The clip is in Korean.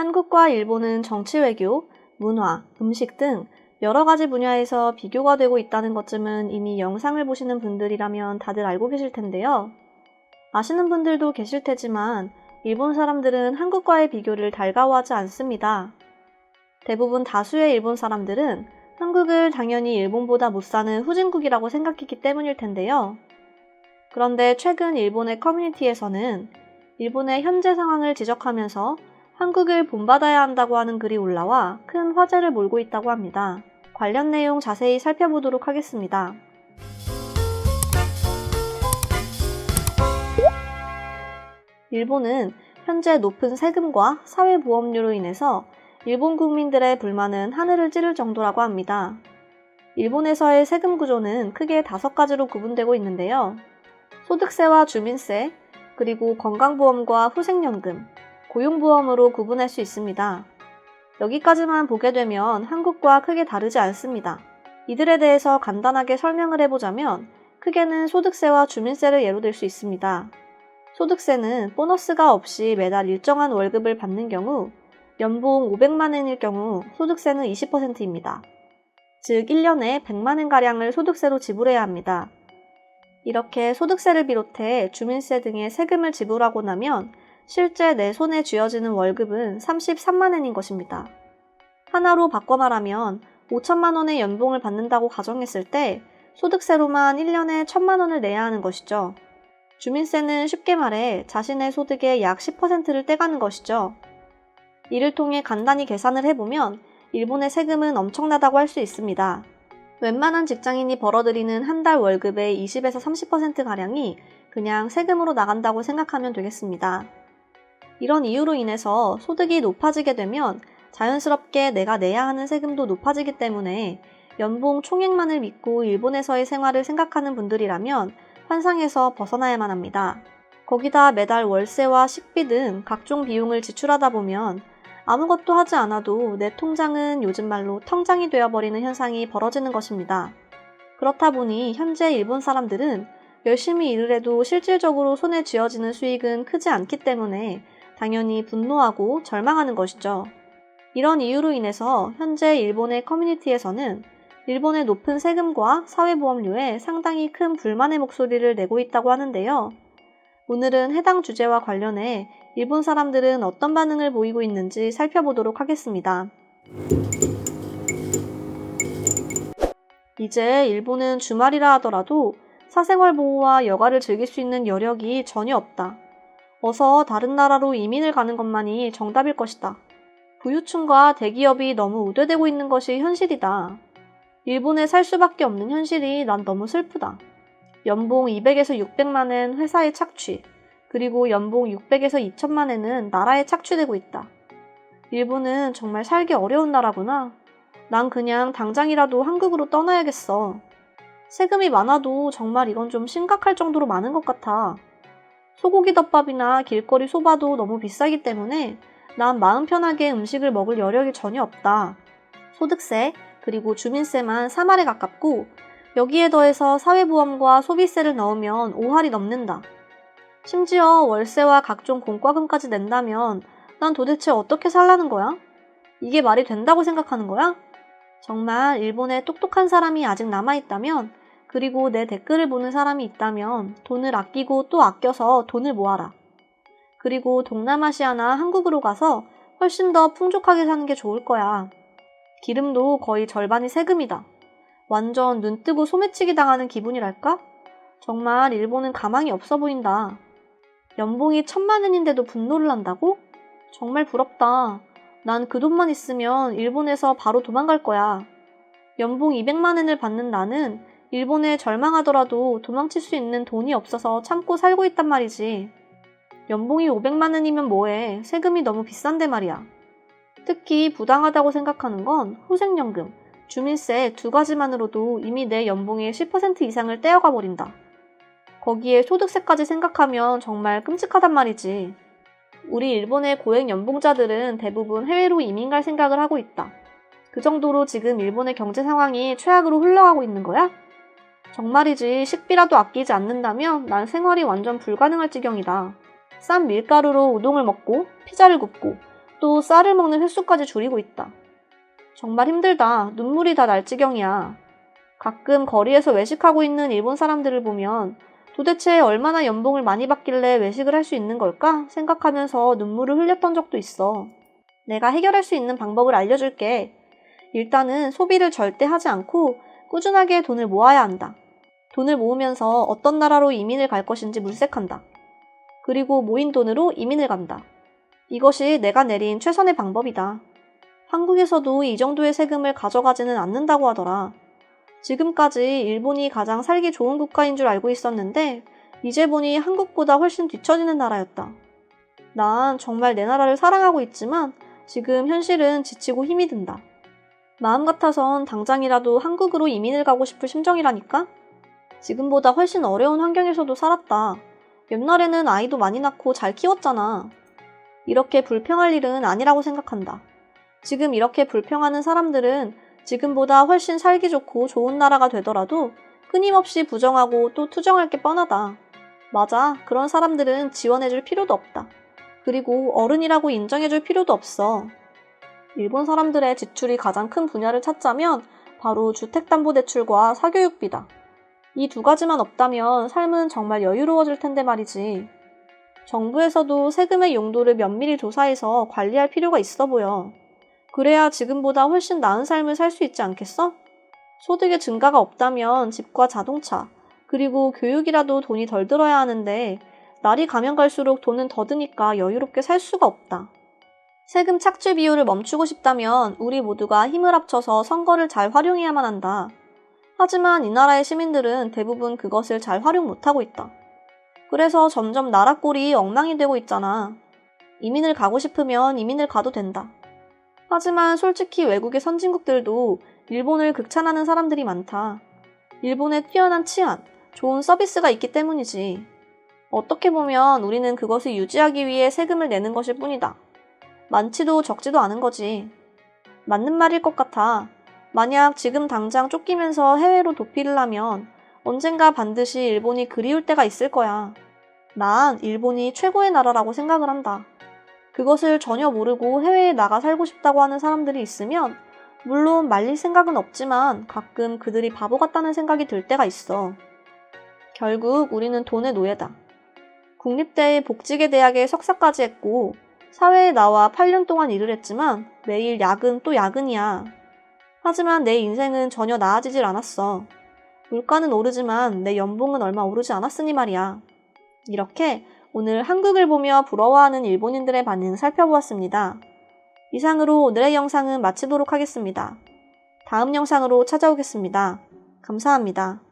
한국과 일본은 정치 외교, 문화, 음식 등 여러 가지 분야에서 비교가 되고 있다는 것쯤은 이미 영상을 보시는 분들이라면 다들 알고 계실 텐데요. 아시는 분들도 계실 테지만 일본 사람들은 한국과의 비교를 달가워하지 않습니다. 대부분 다수의 일본 사람들은 한국을 당연히 일본보다 못 사는 후진국이라고 생각했기 때문일 텐데요. 그런데 최근 일본의 커뮤니티에서는 일본의 현재 상황을 지적하면서 한국을 본받아야 한다고 하는 글이 올라와 큰 화제를 몰고 있다고 합니다. 관련 내용 자세히 살펴보도록 하겠습니다. 일본은 현재 높은 세금과 사회보험료로 인해서 일본 국민들의 불만은 하늘을 찌를 정도라고 합니다. 일본에서의 세금 구조는 크게 5가지로 구분되고 있는데요. 소득세와 주민세, 그리고 건강보험과 후생연금, 고용보험으로 구분할 수 있습니다. 여기까지만 보게 되면 한국과 크게 다르지 않습니다. 이들에 대해서 간단하게 설명을 해보자면 크게는 소득세와 주민세를 예로 들 수 있습니다. 소득세는 보너스가 없이 매달 일정한 월급을 받는 경우 연봉 500만 원일 경우 소득세는 20%입니다. 즉 1년에 100만 원가량을 소득세로 지불해야 합니다. 이렇게 소득세를 비롯해 주민세 등의 세금을 지불하고 나면 실제 내 손에 쥐어지는 월급은 33만 원인 것입니다. 하나로 바꿔 말하면 5천만 원의 연봉을 받는다고 가정했을 때 소득세로만 1년에 1,000만 원을 내야 하는 것이죠. 주민세는 쉽게 말해 자신의 소득의 약 10%를 떼가는 것이죠. 이를 통해 간단히 계산을 해보면 일본의 세금은 엄청나다고 할 수 있습니다. 웬만한 직장인이 벌어들이는 한 달 월급의 20에서 30%가량이 그냥 세금으로 나간다고 생각하면 되겠습니다. 이런 이유로 인해서 소득이 높아지게 되면 자연스럽게 내가 내야 하는 세금도 높아지기 때문에 연봉 총액만을 믿고 일본에서의 생활을 생각하는 분들이라면 환상에서 벗어나야만 합니다. 거기다 매달 월세와 식비 등 각종 비용을 지출하다 보면 아무것도 하지 않아도 내 통장은 요즘 말로 텅장이 되어버리는 현상이 벌어지는 것입니다. 그렇다 보니 현재 일본 사람들은 열심히 일을 해도 실질적으로 손에 쥐어지는 수익은 크지 않기 때문에 당연히 분노하고 절망하는 것이죠. 이런 이유로 인해서 현재 일본의 커뮤니티에서는 일본의 높은 세금과 사회보험료에 상당히 큰 불만의 목소리를 내고 있다고 하는데요. 오늘은 해당 주제와 관련해 일본 사람들은 어떤 반응을 보이고 있는지 살펴보도록 하겠습니다. 이제 일본은 주말이라 하더라도 사생활 보호와 여가를 즐길 수 있는 여력이 전혀 없다. 어서 다른 나라로 이민을 가는 것만이 정답일 것이다. 부유층과 대기업이 너무 우대되고 있는 것이 현실이다. 일본에 살 수밖에 없는 현실이 난 너무 슬프다. 연봉 200에서 600만 원 회사에 착취, 그리고 연봉 600에서 2천만 원은 나라에 착취되고 있다. 일본은 정말 살기 어려운 나라구나. 난 그냥 당장이라도 한국으로 떠나야겠어. 세금이 많아도 정말 이건 좀 심각할 정도로 많은 것 같아. 소고기 덮밥이나 길거리 소바도 너무 비싸기 때문에 난 마음 편하게 음식을 먹을 여력이 전혀 없다. 소득세, 그리고 주민세만 3할에 가깝고 여기에 더해서 사회보험과 소비세를 넣으면 5할이 넘는다. 심지어 월세와 각종 공과금까지 낸다면 난 도대체 어떻게 살라는 거야? 이게 말이 된다고 생각하는 거야? 정말 일본에 똑똑한 사람이 아직 남아있다면, 그리고 내 댓글을 보는 사람이 있다면 돈을 아끼고 또 아껴서 돈을 모아라. 그리고 동남아시아나 한국으로 가서 훨씬 더 풍족하게 사는 게 좋을 거야. 기름도 거의 절반이 세금이다. 완전 눈 뜨고 소매치기 당하는 기분이랄까? 정말 일본은 가망이 없어 보인다. 연봉이 1,000만 원인데도 분노를 한다고? 정말 부럽다. 난 그 돈만 있으면 일본에서 바로 도망갈 거야. 연봉 200만 원을 받는 나는 일본에 절망하더라도 도망칠 수 있는 돈이 없어서 참고 살고 있단 말이지. 연봉이 500만 원이면 뭐해. 세금이 너무 비싼데 말이야. 특히 부당하다고 생각하는 건 후생연금, 주민세 2가지만으로도 이미 내 연봉의 10% 이상을 떼어가 버린다. 거기에 소득세까지 생각하면 정말 끔찍하단 말이지. 우리 일본의 고액 연봉자들은 대부분 해외로 이민 갈 생각을 하고 있다. 그 정도로 지금 일본의 경제 상황이 최악으로 흘러가고 있는 거야? 정말이지. 식비라도 아끼지 않는다면 난 생활이 완전 불가능할 지경이다. 싼 밀가루로 우동을 먹고 피자를 굽고 또 쌀을 먹는 횟수까지 줄이고 있다. 정말 힘들다. 눈물이 다 날 지경이야. 가끔 거리에서 외식하고 있는 일본 사람들을 보면 도대체 얼마나 연봉을 많이 받길래 외식을 할 수 있는 걸까 생각하면서 눈물을 흘렸던 적도 있어. 내가 해결할 수 있는 방법을 알려줄게. 일단은 소비를 절대 하지 않고 꾸준하게 돈을 모아야 한다. 돈을 모으면서 어떤 나라로 이민을 갈 것인지 물색한다. 그리고 모인 돈으로 이민을 간다. 이것이 내가 내린 최선의 방법이다. 한국에서도 이 정도의 세금을 가져가지는 않는다고 하더라. 지금까지 일본이 가장 살기 좋은 국가인 줄 알고 있었는데 이제 보니 한국보다 훨씬 뒤처지는 나라였다. 난 정말 내 나라를 사랑하고 있지만 지금 현실은 지치고 힘이 든다. 마음 같아선 당장이라도 한국으로 이민을 가고 싶을 심정이라니까? 지금보다 훨씬 어려운 환경에서도 살았다. 옛날에는 아이도 많이 낳고 잘 키웠잖아. 이렇게 불평할 일은 아니라고 생각한다. 지금 이렇게 불평하는 사람들은 지금보다 훨씬 살기 좋고 좋은 나라가 되더라도 끊임없이 부정하고 또 투정할 게 뻔하다. 맞아. 그런 사람들은 지원해줄 필요도 없다. 그리고 어른이라고 인정해줄 필요도 없어. 일본 사람들의 지출이 가장 큰 분야를 찾자면 바로 주택담보대출과 사교육비다. 이 두 가지만 없다면 삶은 정말 여유로워질 텐데 말이지. 정부에서도 세금의 용도를 면밀히 조사해서 관리할 필요가 있어 보여. 그래야 지금보다 훨씬 나은 삶을 살 수 있지 않겠어? 소득의 증가가 없다면 집과 자동차, 그리고 교육이라도 돈이 덜 들어야 하는데 날이 가면 갈수록 돈은 더 드니까 여유롭게 살 수가 없다. 세금 착취 비율을 멈추고 싶다면 우리 모두가 힘을 합쳐서 선거를 잘 활용해야만 한다. 하지만 이 나라의 시민들은 대부분 그것을 잘 활용 못하고 있다. 그래서 점점 나라 꼴이 엉망이 되고 있잖아. 이민을 가고 싶으면 이민을 가도 된다. 하지만 솔직히 외국의 선진국들도 일본을 극찬하는 사람들이 많다. 일본의 뛰어난 치안, 좋은 서비스가 있기 때문이지. 어떻게 보면 우리는 그것을 유지하기 위해 세금을 내는 것일 뿐이다. 많지도 적지도 않은 거지. 맞는 말일 것 같아. 만약 지금 당장 쫓기면서 해외로 도피를 하면 언젠가 반드시 일본이 그리울 때가 있을 거야. 난 일본이 최고의 나라라고 생각을 한다. 그것을 전혀 모르고 해외에 나가 살고 싶다고 하는 사람들이 있으면 물론 말릴 생각은 없지만 가끔 그들이 바보 같다는 생각이 들 때가 있어. 결국 우리는 돈의 노예다. 국립대의 복지계 대학에 석사까지 했고 사회에 나와 8년 동안 일을 했지만 매일 야근 또 야근이야. 하지만 내 인생은 전혀 나아지질 않았어. 물가는 오르지만 내 연봉은 얼마 오르지 않았으니 말이야. 이렇게 오늘 한국을 보며 부러워하는 일본인들의 반응 살펴보았습니다. 이상으로 오늘의 영상은 마치도록 하겠습니다. 다음 영상으로 찾아오겠습니다. 감사합니다.